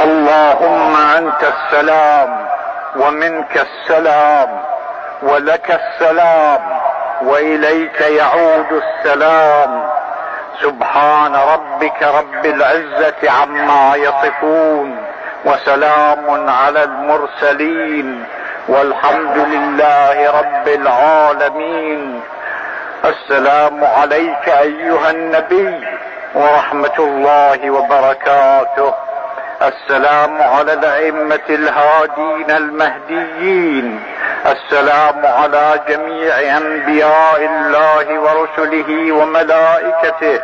اللهم أنت السلام ومنك السلام ولك السلام وإليك يعود السلام. سبحان ربك رب العزة عما يصفون وسلام على المرسلين والحمد لله رب العالمين. السلام عليك أيها النبي ورحمة الله وبركاته. السلام على الأئمة الهادين المهديين. السلام على جميع أنبياء الله ورسله وملائكته.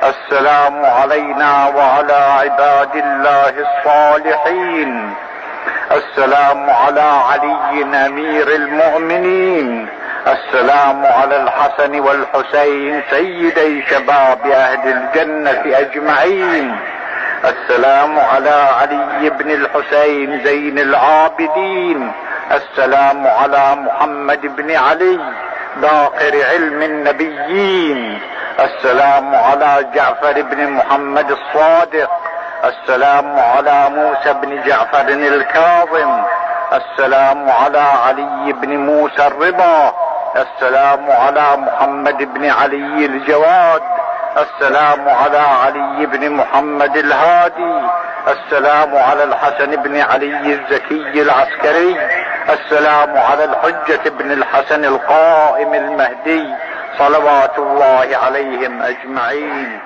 السلام علينا وعلى عباد الله الصالحين. السلام على علي أمير المؤمنين. السلام على الحسن والحسين سيدي شباب أهل الجنة أجمعين. السلام على علي بن الحسين زين العابدين. السلام على محمد بن علي باقر علم النبيين. السلام على جعفر بن محمد الصادق. السلام على موسى بن جعفر الكاظم. السلام على علي بن موسى الرضا. السلام على محمد بن علي الجواد. السلام على علي بن محمد الهادي. السلام على الحسن بن علي الزكي العسكري. السلام على الحجة بن الحسن القائم المهدي صلوات الله عليهم أجمعين.